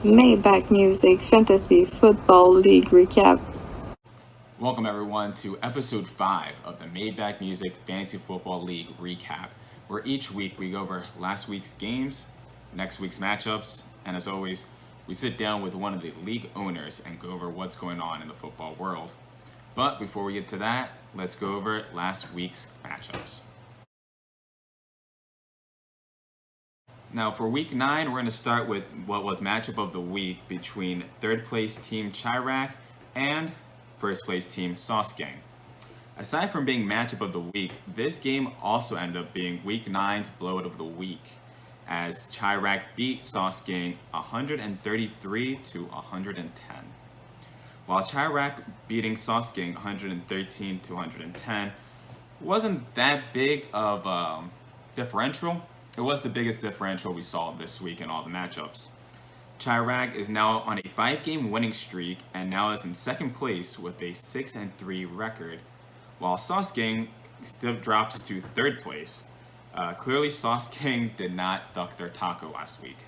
Maybach Music Fantasy Football League Recap. Welcome everyone to episode 5 of the Maybach Music Fantasy Football League Recap, where each week we go over last week's games, next week's matchups, and as always, we sit down with one of the league owners and go over what's going on in the football world. But before we get to that, let's go over last week's matchups. Now for week 9, we're going to start with what was matchup of the week between third place team Chirac and first place team Sauce Gang. Aside from being matchup of the week, this game also ended up being week 9's blowout of the week, as Chirac beat Sauce Gang 133 to 110. While Chirac beating Sauce Gang 113 to 110 wasn't that big of a differential, it was the biggest differential we saw this week in all the matchups. Chirac is now on a 5-game winning streak and now is in second place with a 6-3 record, while Sauce Gang still drops to third place. Clearly, Sauce Gang did not duck their taco last week.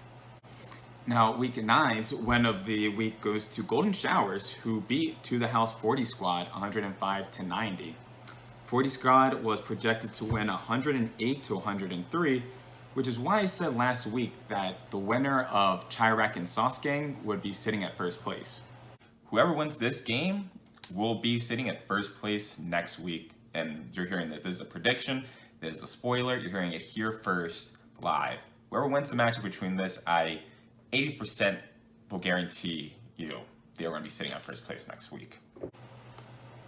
Now, week 9's win of the week goes to Golden Showers, who beat To The House 40 Squad 105 to 90. 40 Squad was projected to win 108 to 103, which is why I said last week that the winner of Chirac and Sauce Gang would be sitting at first place. Whoever wins this game will be sitting at first place next week. And you're hearing this. This is a prediction. This is a spoiler. You're hearing it here first, live. Whoever wins the matchup between this, I 80% will guarantee you they're going to be sitting at first place next week.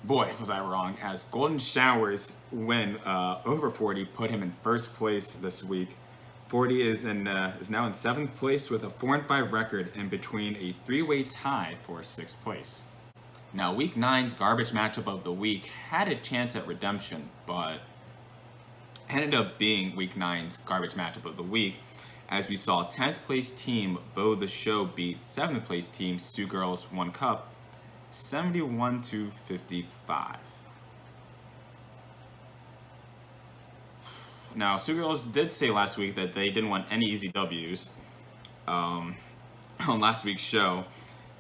Boy, was I wrong, as Golden Showers win over 40 put him in first place this week. 40 is now in 7th place with a 4-5 record in between a 3-way tie for 6th place. Now, week 9's garbage matchup of the week had a chance at redemption, but ended up being week 9's garbage matchup of the week, as we saw 10th place team Bo the Show beat 7th place team Sioux Girls 1 Cup 71 to 55. Now, Sioux Girls did say last week that they didn't want any easy W's on last week's show,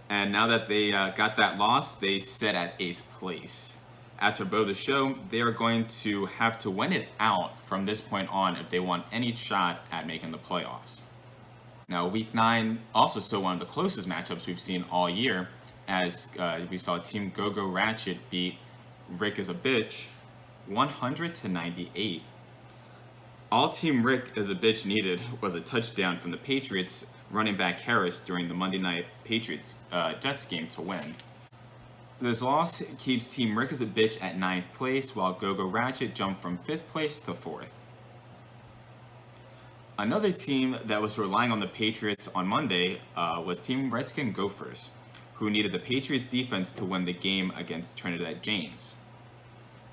and now that they got that loss, they sit at 8th place. As for Bo the Show, they are going to have to win it out from this point on if they want any shot at making the playoffs. Now, week 9 also saw one of the closest matchups we've seen all year, as we saw Team Go-Go Ratchet beat Rick is a Bitch 100 to 98. All Team Rick is a Bitch needed was a touchdown from the Patriots running back Harris during the Monday night Patriots-Jets game to win. This loss keeps Team Rick is a Bitch at 9th place, while Go-Go Ratchet jumped from 5th place to 4th. Another team that was relying on the Patriots on Monday was Team Redskin Gophers, who needed the Patriots defense to win the game against Trinidad James.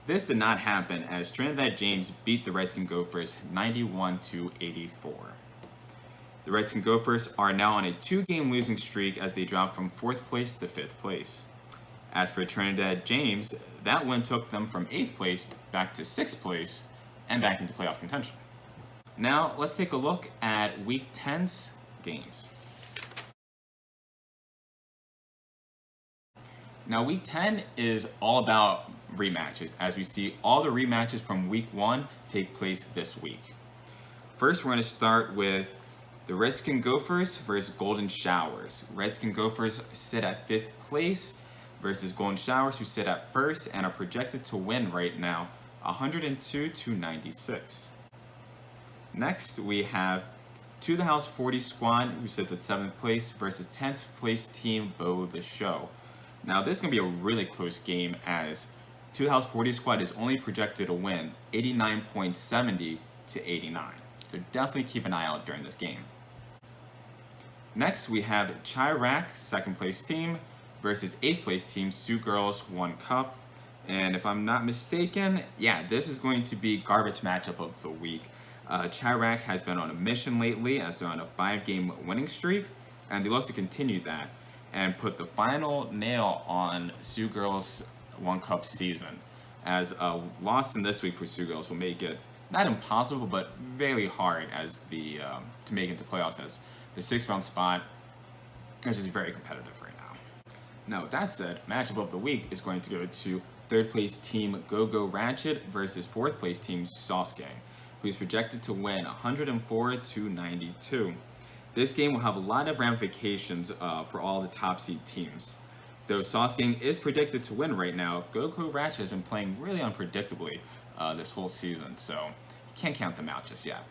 This did not happen, as Trinidad James beat the Redskin Gophers 91 to 84. The Redskin Gophers are now on a 2-game losing streak as they drop from 4th place to 5th place. As for Trinidad James, that win took them from 8th place back to 6th place and back into playoff contention. Now, let's take a look at Week 10's games. Now, Week 10 is all about rematches, as we see all the rematches from Week 1 take place this week. First, we're going to start with the Redskin Gophers versus Golden Showers. Redskin Gophers sit at 5th place versus Golden Showers, who sit at 1st and are projected to win right now 102 to 96. Next, we have To The House 40 Squad, who sits at 7th place versus 10th place team Bo the Show. Now, this is going to be a really close game, as To The House 40 Squad is only projected to win 89.70 to 89. So definitely keep an eye out during this game. Next, we have Chirac, 2nd place team, versus 8th place team Sioux Girls 1 Cup. And if I'm not mistaken, this is going to be garbage matchup of the week. Chirac has been on a mission lately, as they're on a 5-game winning streak, and they look to continue that and put the final nail on Sioux Girls 1 Cup season, as a loss in this week for Sioux Girls will make it not impossible, but very hard as to make it to playoffs, as the 6th round spot It's just very competitive right now. Now, with that said, matchup of the week is going to go to third place team Go-Go Ratchet versus fourth place team Sauce Gang, who is projected to win 104-92. This game will have a lot of ramifications for all the top seed teams. Though Sauce Gang is predicted to win right now, Go-Go Ratchet has been playing really unpredictably this whole season, so you can't count them out just yet.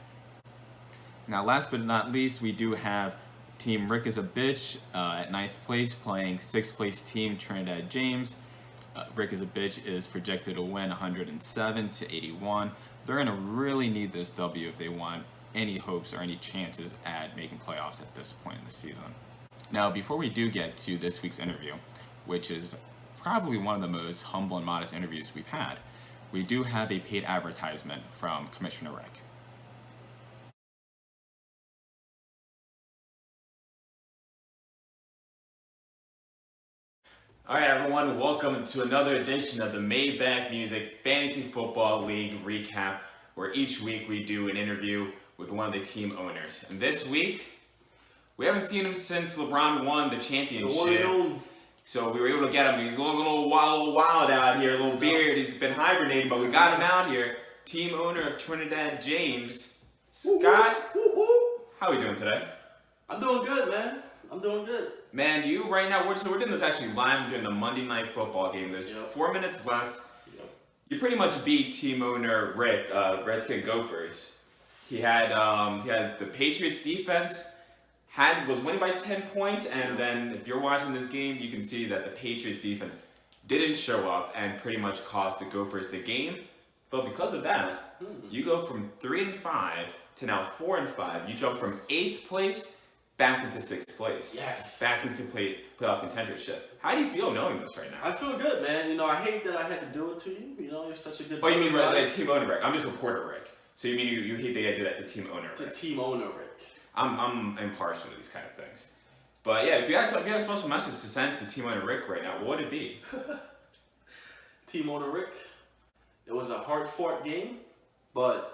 Now, last but not least, we do have Team Rick is a Bitch at 9th place playing 6th place team Trinidad James. Rick is a Bitch is projected to win 107-81. They're going to really need this W if they want any hopes or any chances at making playoffs at this point in the season. Now, before we do get to this week's interview, which is probably one of the most humble and modest interviews we've had, we do have a paid advertisement from Commissioner Rick. All right, everyone, welcome to another edition of the Maybach Music Fantasy Football League Recap, where each week we do an interview with one of the team owners. And this week, we haven't seen him since LeBron won the championship. So we were able to get him. He's a little wild out here, a little beard. He's been hibernating, but we got him out here. Team owner of Trinidad James, Scott. How are we doing today? I'm doing good, man. I'm doing good. Man, you right now, we're doing this actually live during the Monday Night Football game. There's 4 minutes left. You pretty much beat team owner Rick, Redskin Gophers. He had the Patriots defense was winning by 10 points, and then if you're watching this game, you can see that the Patriots defense didn't show up and pretty much cost the Gophers the game. But because of that, you go from 3-5 to now 4-5. You jump from 8th place back into 6th place. Yes. Back into playoff contendership. How do you feel knowing this right now? I feel good, man. You know, I hate that I had to do it to you. You know, you're such a good. Oh, you mean like team owner Rick? I'm just reporter Rick. So you mean you hate that I do that to team owner Rick? To team owner Rick. I'm impartial to these kind of things. But yeah, if you had a special message to send to team owner Rick right now, what would it be? Team owner Rick. It was a hard-fought game, but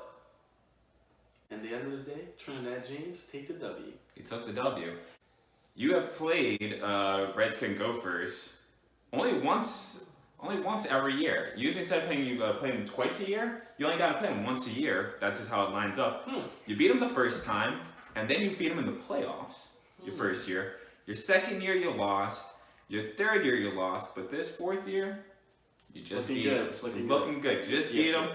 at the end of the day, Trinidad James take the W. He took the W. You have played Redskin Gophers only once every year. Usually instead of playing them twice a year, you only got to play them once a year. That's just how it lines up. You beat them the first time, and then you beat them in the playoffs your first year. Your second year, you lost. Your third year, you lost. But this fourth year, you just beat them. Looking good. You just beat them.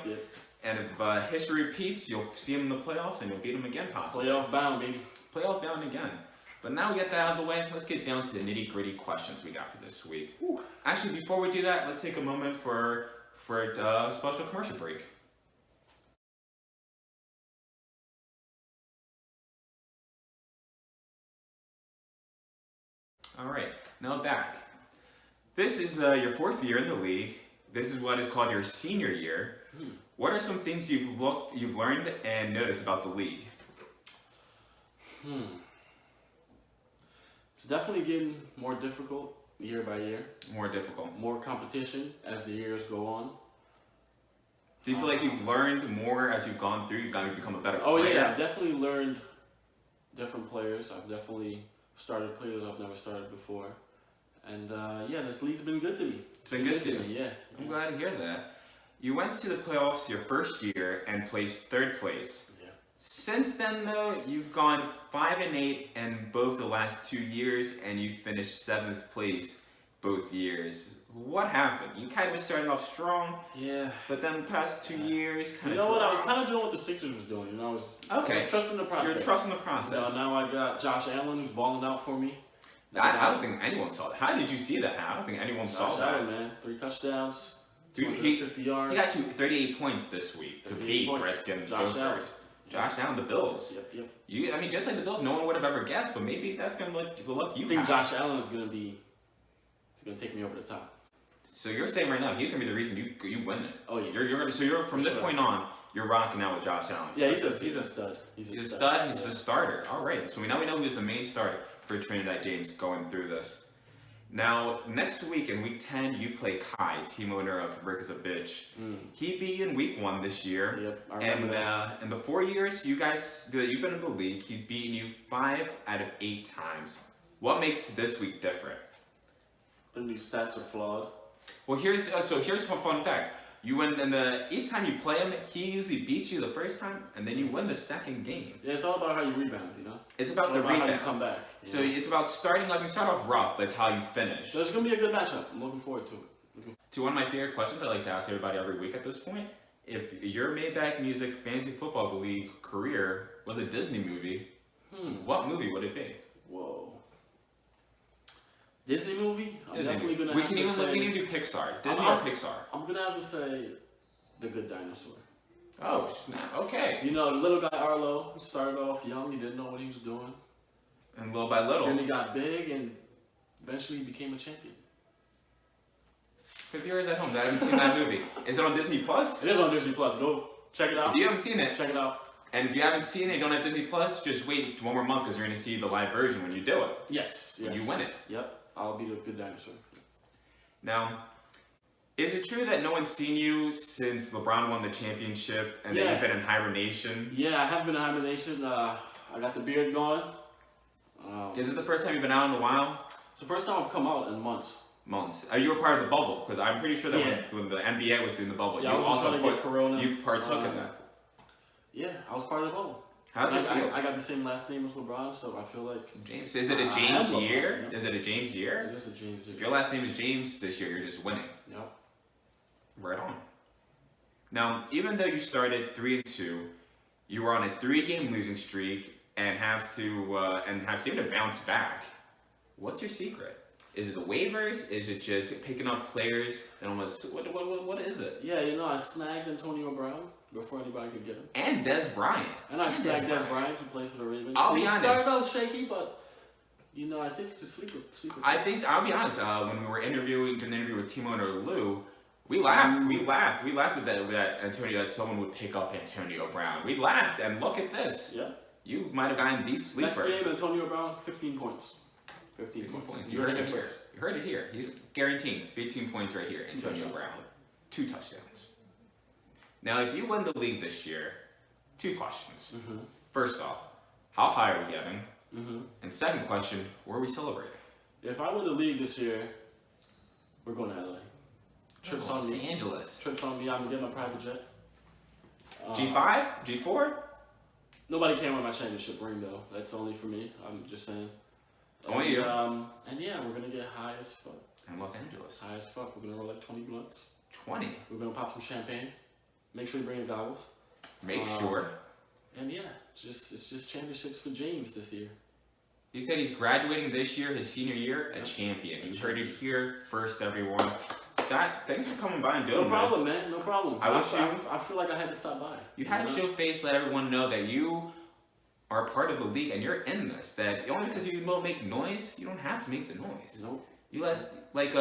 And if history repeats, you'll see them in the playoffs, and you'll beat them again, possibly. Playoff bound, baby. Playoff bound again. But now we get that out of the way, let's get down to the nitty-gritty questions we got for this week. Actually, before we do that, let's take a moment for a special commercial break. All right, now back. This is your 4th year in the league. This is what is called your senior year. What are some things you've learned and noticed about the league? It's definitely getting more difficult year by year. More difficult. More competition as the years go on. Do you feel like you've learned more as you've gone through? You've got to become a better player? Oh yeah, I've definitely learned different players. I've definitely started players I've never started before. And yeah, this league's been good to me. It's been good to you? Yeah. I'm glad to hear that. You went to the playoffs your first year and placed 3rd place. Since then, though, you've gone 5-8 in both the last 2 years, and you finished 7th place both years. What happened? You kind of started off strong, but then the past 2 years kind of. You know what? I was kind of doing what the Sixers was doing. You know, I was trusting the process. You're trusting the process. Now I got Josh Allen who's balling out for me. I don't think anyone saw that. How did you see that? I don't think anyone saw that. Allen, man, 3 touchdowns, Dude, 50 yards. He got you 38 points this week to beat Redskins. Josh Allen. Josh Allen, the Bills. Yep. I mean, just like the Bills, no one would have ever guessed, but maybe that's gonna look the luck you I think have. Josh Allen is gonna take me over the top. So you're saying right now he's gonna be the reason you win it. Oh yeah. You're from this point on, you're rocking out with Josh Allen. Yeah, he's a stud. He's a stud and he's a starter. All right. So now we know who's the main starter for Trinidad James going through this. Now, next week in week 10, you play Kai, team owner of Rick is a Bitch. He beat you in week 1 this year. Yep, I remember that. In the 4 years you've been in the league, he's beaten you 5 out of 8 times. What makes this week different? The new stats are flawed. Well, here's a fun fact. You win, and each time you play him, he usually beats you the first time, and then you win the second game. Yeah, it's all about how you rebound, you know? It's about the rebound. How you come back. So it's about starting up. You start off rough, but it's how you finish. So it's going to be a good matchup. I'm looking forward to it. To one of my favorite questions I like to ask everybody every week at this point. If your Maybach Music Fantasy Football League career was a Disney movie, what movie would it be? Whoa. Disney movie? I'm Disney definitely movie. going to have to say... We can even do Pixar. Disney or Pixar? I'm going to have to say The Good Dinosaur. Oh, snap. Okay. You know, the little guy Arlo started off young. He didn't know what he was doing. And little by little. Then he got big and eventually became a champion. For viewers at home that haven't seen that movie, is it on Disney Plus? It is on Disney Plus. Go check it out. If you haven't seen it, check it out. And if you haven't seen it, you don't have Disney Plus, just wait one more month because you're going to see the live version when you do it. Yes. When you win it. Yep. I'll be the Good Dinosaur. Now, is it true that no one's seen you since LeBron won the championship and that you've been in hibernation? Yeah, I have been in hibernation. I got the beard going. Is this the first time you've been out in a while? It's the first time I've come out in months. You were part of the bubble, because I'm pretty sure that when the NBA was doing the bubble, you also partook in that. Yeah, I was part of the bubble. How's it feel? I got the same last name as LeBron, so I feel like... James. Is it a James year? Is it a James year? It is a James year. If your last name is James this year, you're just winning. Yep. Right on. Now, even though you started 3-2, you were on a 3-game losing streak and have seemed to bounce back. What's your secret? Is it the waivers? Is it just picking up players? And what is it? Yeah, you know, I snagged Antonio Brown before anybody could get him. And Des Bryant. And I snagged Des Bryant, who plays for the Ravens. I'll be honest. He started out shaky, but you know, I think it's a sleeper. I'll be honest. When we were during the interview with team owner Lou, we laughed. We laughed with that Antonio, that someone would pick up Antonio Brown. We laughed, and look at this. Yeah. You might have gotten the sleeper. Next game, Antonio Brown, 15 points. 15 points. You heard it here. You heard it here. He's guaranteed 15 points right here. Antonio Brown. 2 touchdowns. Now, if you win the league this year, 2 questions. First off, how high are we getting? And second question, where are we celebrating? If I win the league this year, we're going to LA. Trips on me. Los Angeles. Trips on me. I'm getting a private jet. G5? G4? Nobody came with my championship ring, though. That's only for me. I'm just saying. Only you. And yeah, we're going to get high as fuck. In Los Angeles. High as fuck. We're going to roll like 20 blunts. 20? We're going to pop some champagne. Make sure you bring your goggles. Make sure. And yeah, it's just championships for James this year. He said he's graduating this year, his senior year, a champion. You heard it here first, everyone. Scott, thanks for coming by and doing this. No problem, man. No problem. I feel like I had to stop by. You had to show face, let everyone know that you are part of the league and you're in this. That only because you will make noise, you don't have to make the noise. Nope. You like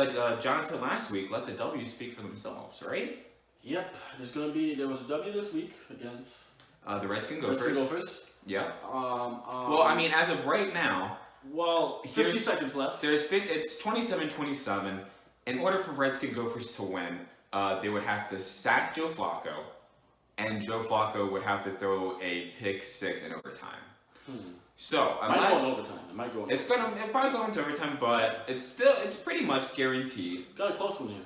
John said last week, let the W's speak for themselves, right? Yep. There was a W this week against the Redskins Gophers. Yeah. Well, I mean, as of right now. Well, 50 seconds left. It's 27-27. In order for Redskin Gophers to win, they would have to sack Joe Flacco, and Joe Flacco would have to throw a pick 6 in overtime. So unless it might go overtime. It'll probably go into overtime, but it's pretty much guaranteed. Got a close one here.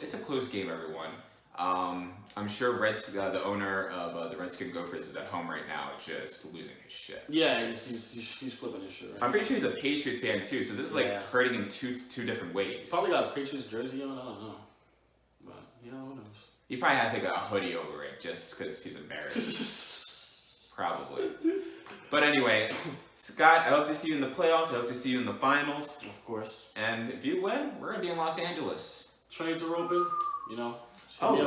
It's a close game, everyone. I'm sure the owner of the Redskin Gophers is at home right now, just losing his shit. Yeah, he's flipping his shit. Right I'm pretty sure he's a Patriots fan too, so this is like hurting in two different ways. Probably got his Patriots jersey on. I don't know, but you know, who knows? He probably has like a hoodie over it just because he's embarrassed. Probably. But anyway, Scott, I hope to see you in the playoffs. I hope to see you in the finals. Of course. And if you win, we're gonna be in Los Angeles. Trades are open. You know.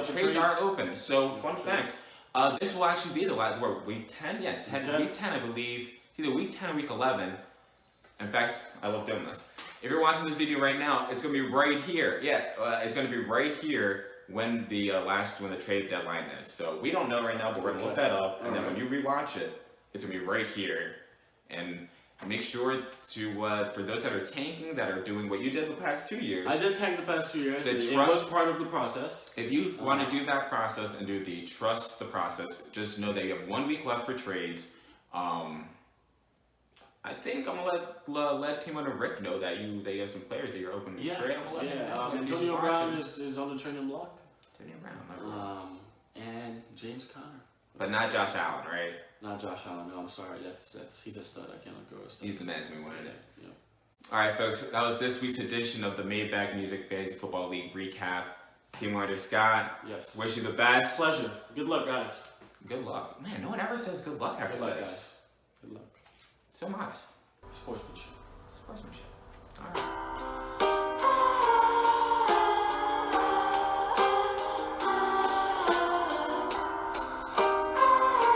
Trades are open. So, fun fact. This will actually be the last, week 10? Yeah, week 10, I believe. It's either week 10 or week 11. In fact, I love doing this. If you're watching this video right now, it's going to be right here. Yeah, it's going to be right here when the trade deadline is. So, we don't know right now, but we're going to look that up. And then when you rewatch it, it's going to be right here. And make sure to, for those that are tanking, that are doing what you did the past 2 years. I did tank the past 2 years. It was part of the process. If you want to do that process and do the trust the process, just know that you have 1 week left for trades. I I think I'm gonna let Team Owner Rick know that you have some players that you're open to trade. I'm gonna let him know. Antonio Brown is on the trading block. Antonio Brown, and James Conner. but not Josh Allen, right? Not Josh Allen. No, I'm sorry. That's he's a stud. I can't let go of a stud. He's the man's we wanted. Yeah. All right, folks. That was this week's edition of the Maybach Music Fantasy Football League recap. Team Leader Scott. Yes. Wish you the best. Pleasure. Good luck, guys. Good luck. Man, no one ever says good luck after Good luck, this. guys. Good luck. So modest. Sportsmanship. Sportsmanship.